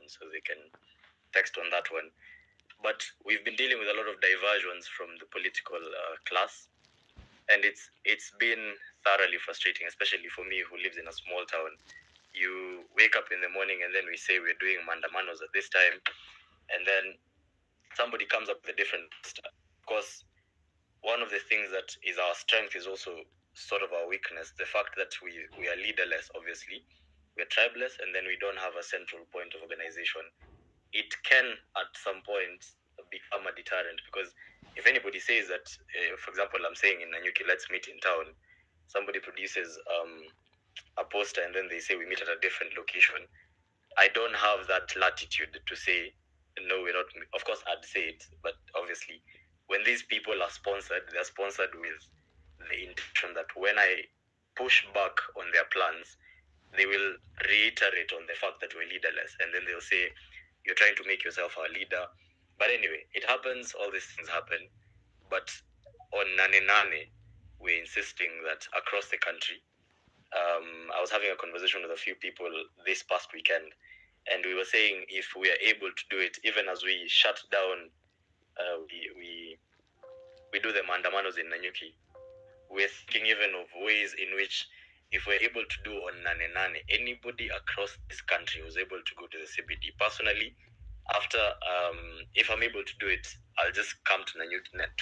phone so they can text on that one. But we've been dealing with a lot of diversions from the political class, and it's been thoroughly frustrating, especially for me who lives in a small town. You wake up in the morning and then we say we're doing mandamanos at this time, and then somebody comes up with a different stuff. Of course, one of the things that is our strength is also sort of our weakness. The fact that we are leaderless, obviously. We're tribeless, and then we don't have a central point of organization. It can, at some point, become a deterrent, because if anybody says that, for example, I'm saying in Nanyuki, let's meet in town, somebody produces a poster and then they say we meet at a different location, I don't have that latitude to say, no, we're not. Of course, I'd say it, but obviously, when these people are sponsored, they're sponsored with the intention that when I push back on their plans, they will reiterate on the fact that we're leaderless, and then they'll say, you're trying to make yourself our leader. But anyway, it happens, all these things happen. But on Nane Nane, we're insisting that across the country, I was having a conversation with a few people this past weekend, and we were saying if we are able to do it, even as we shut down, we do the mandamanos in Nanyuki, we're thinking even of ways in which, if we're able to do on Nane Nane, anybody across this country who's able to go to the CBD. Personally, after, if I'm able to do it, I'll just come to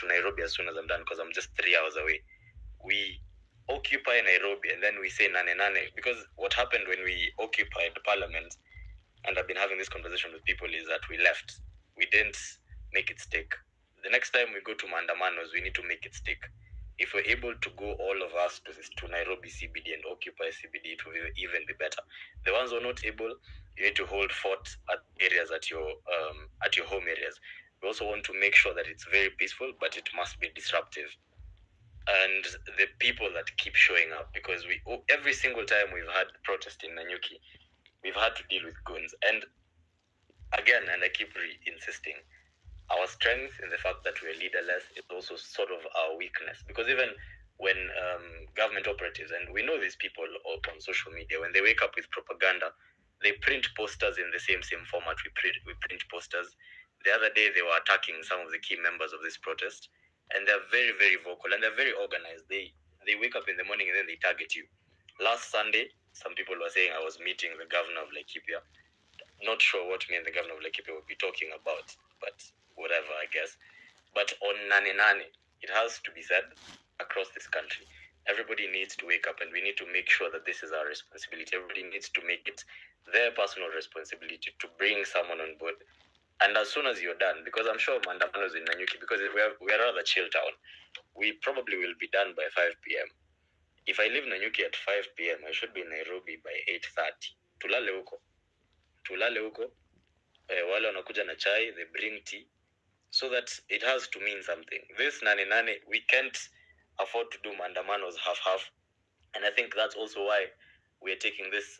Nairobi as soon as I'm done, because I'm just 3 hours away. We occupy Nairobi and then we say Nane Nane, because what happened when we occupied the parliament, and I've been having this conversation with people, is that we left. We didn't make it stick. The next time we go to mandamanos, we need to make it stick. If we're able to go, all of us, to Nairobi CBD and occupy CBD, it will even be better. The ones who are not able, you need to hold fort at areas at your home areas. We also want to make sure that it's very peaceful, but it must be disruptive. And the people that keep showing up, because every single time we've had protest in Nanyuki, we've had to deal with goons. And again, and I keep insisting, our strength in the fact that we're leaderless is also sort of our weakness, because even when government operatives, and we know these people on social media, when they wake up with propaganda, they print posters in the same format we print posters. The other day, they were attacking some of the key members of this protest, and they're very, very vocal, and they're very organized. They wake up in the morning and then they target you. Last Sunday, some people were saying I was meeting the governor of Laikipia. Not sure what me and the governor of Laikipia would be talking about, but whatever, I guess. But on Nane Nane, it has to be said, across this country, everybody needs to wake up, and we need to make sure that this is our responsibility. Everybody needs to make it their personal responsibility to bring someone on board. And as soon as you're done, because I'm sure mandamanos in Nanyuki, because we're a rather chill town, we probably will be done by 5 p.m. If I leave Nanyuki at 5 p.m., I should be in Nairobi by 8:30. Tulale huko. Wale wanakuja na chai, they bring tea, so that it has to mean something. This Nane Nane, we can't afford to do mandamanos half-half. And I think that's also why we're taking this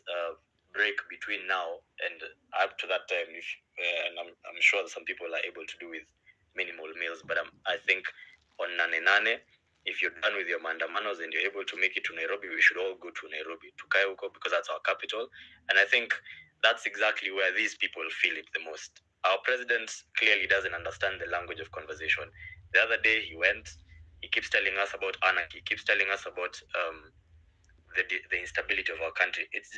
break between now and up to that time. And I'm sure that some people are able to do with minimal meals, but I think on Nane Nane, if you're done with your mandamanos and you're able to make it to Nairobi, we should all go to Nairobi, to Kayuko, because that's our capital. And I think that's exactly where these people feel it the most. Our president clearly doesn't understand the language of conversation. The other day he keeps telling us about anarchy, he keeps telling us about the instability of our country. It's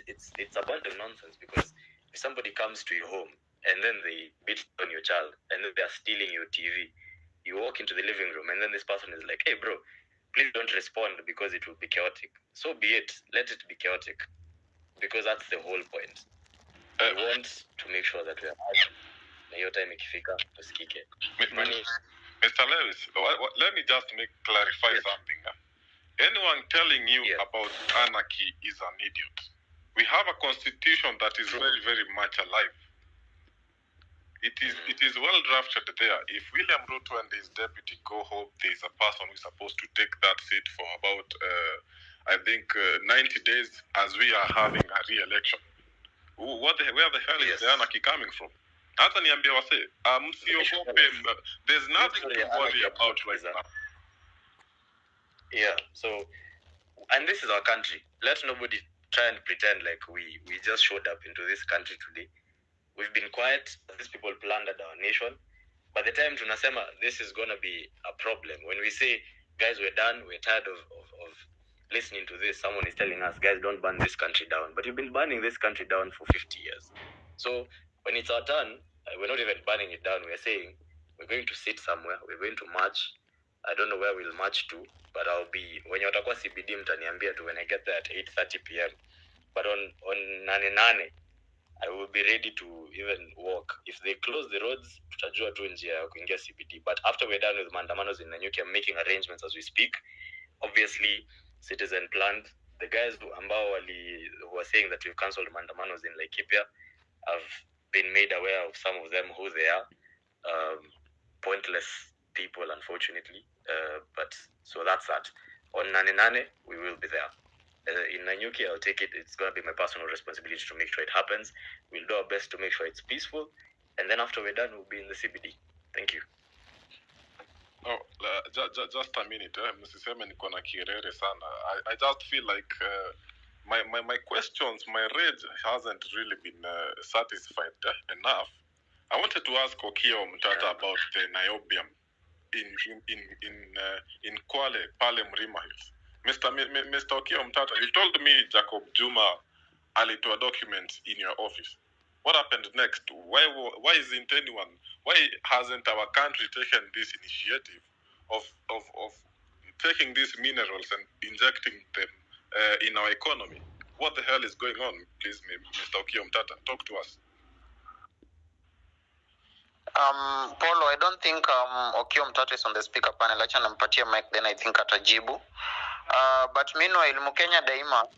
a bunch of nonsense, because if somebody comes to your home and then they beat on your child and then they're stealing your TV, you walk into the living room and then this person is like, hey bro, please don't respond because it will be chaotic. So be it, let it be chaotic, because that's the whole point. We want to make sure that we are na hiyo time ikifika tusikike. Mr. Lewis, let me just clarify something. Anyone telling you about anarchy is an idiot. We have a constitution that is very, very much alive. It is well drafted there. If William Ruto and his deputy go home, there is a person who is supposed to take that seat for about, I think, 90 days, as we are having a re-election. Where the hell is the anarchy coming from? Hata niambia wase, there's nothing to worry about right now. Yeah, so, and this is our country. Let nobody try and pretend like we just showed up into this country today. we've been quiet. These people plundered our nation. By the time tunasema this is going to be a problem, when we say, guys, we're done, we're tired of listening to this, someone is telling us, guys, don't burn this country down. But you've been burning this country down for 50 years. So when it's our turn, we're not even burning it down. We're saying we're going to sit somewhere, we're going to march. I don't know where we'll march to, but I'll be, when you're watakuwa CBD mtaniambia tu when I get there at 8:30 p.m. But on 8:00 I will be ready to even walk. If they close the roads, tutajua tu njia ya kuingia CBD. But after we're done with maandamanos in Nanyuki, I'm making arrangements as we speak. Obviously, citizen planned. The guys who are saying that we've cancelled maandamanos in Laikipia, I've been made aware of some of them, who they are. Pointless people, unfortunately. But so that's that. On 8:00, we will be there. In Nanyuki, I'll take it. It's going to be my personal responsibility to make sure it happens. We'll do our best to make sure it's peaceful. And then after we're done, we'll be in the CBD. Thank you. Oh, just a minute. Msiseme niko na kirere sana. I just feel like my questions, my rage hasn't really been satisfied enough. I wanted to ask Okiya Omtata about the niobium in Kwale, Pale Mrima Hills. Mr. Okiya Omtata, you told me Jacob Juma alitoa documents in your office. What happened next? Why hasn't our country taken this initiative of taking these minerals and injecting them in our economy? What the hell is going on? Please, Mr. Okiya Omtata, talk to us. Paulo, I don't think Okiya Omtata is on the speaker panel. Acha nampatia mic, then I think atajibu. But meanwhile, Mkenya Daima,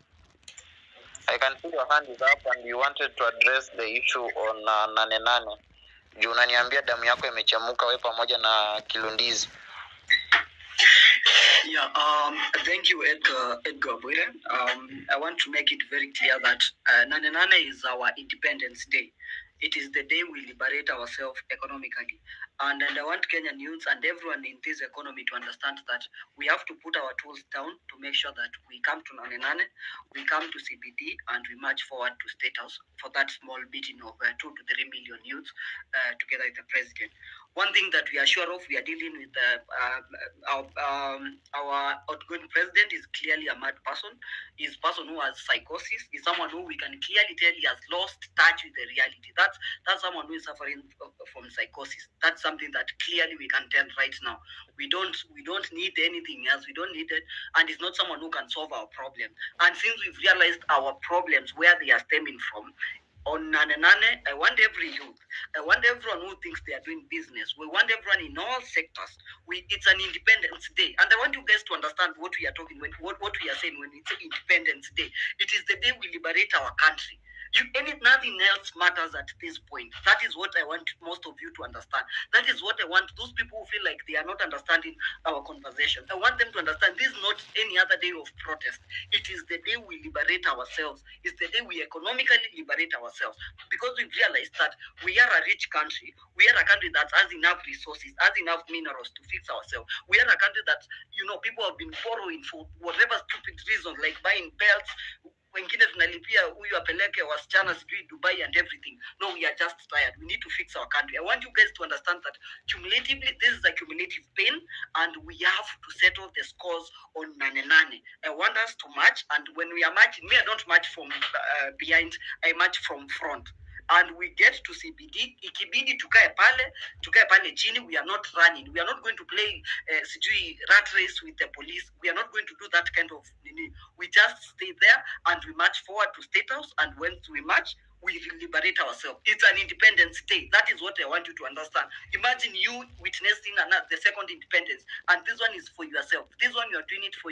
I can see your hand is up and you wanted to address the issue on 8:00. Juu unaniambia damu yako imechamuka wewe pamoja na Kilundizi. Yeah, thank you, Edgar Bwire. I want to make it very clear that 8:00 is our Independence Day. It is the day we liberate ourselves economically. And I want Kenyan youths and everyone in this economy to understand that we have to put our tools down to make sure that we come to 8:00, we come to CBD, and we march forward to State House for that small meeting of 2 to 3 million youths together with the president. One thing that we are sure of, we are dealing with our outgoing president is clearly a mad person. He's a person who has psychosis. He's someone who we can clearly tell he has lost touch with the reality. That's someone who is suffering from psychosis. That's something that clearly we can tell right now. We don't need anything else. We don't need it, and it's not someone who can solve our problem. And since we've realized our problems, where they are stemming from, on 8:00, I want every youth, I want everyone who thinks they are doing business, we want everyone in all sectors. It's an Independence Day, and I want you guys to understand what we are talking, what we are saying when it's Independence Day. It is the day we liberate our country. Nothing else matters at this point. That is what I want most of you to understand. That is what I want those people who feel like they are not understanding our conversation. I want them to understand this is not any other day of protest. It is the day we liberate ourselves. It's the day we economically liberate ourselves. Because we've realized that we are a rich country. We are a country that has enough resources, has enough minerals to fix ourselves. We are a country that, people have been borrowing for whatever stupid reason, like buying belts. Wengine tunalipia huyu apeleke wasichana sijui Dubai and everything. No, we are just tired. We need to fix our country. I want you guys to understand that cumulatively, this is a cumulative pain, and we have to settle the scores on 8:00. I want us to march, and when we are marching, I don't march from behind, I march from front. And we get to CBD, ikibidi tukae pale chini. We are not running. We are not going to play rat race with the police. We are not going to do that kind of thing. We just stay there and we march forward to State House. And when we march, we liberate ourselves. It's an Independence Day. That is what I want you to understand. Imagine you witnessing the second independence, and this one is for yourself. This one you are doing it for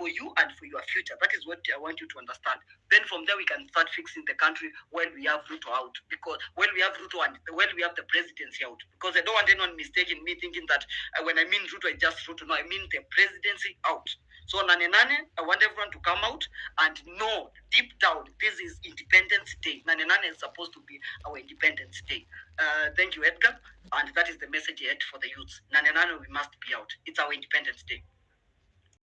you and for your future. That is what I want you to understand. Then from there we can start fixing the country when we have Ruto out. Because when we have Ruto and when we have the presidency out. Because I don't want anyone mistaking me thinking that when I mean Ruto, I just Ruto. No, I mean the presidency out. So 8:00, I want everyone to come out and know deep down this is Independence Day. 8:00 is supposed to be our Independence Day. Thank you, Edgar. And that is the message I had for the youths. 8:00, we must be out. It's our Independence Day.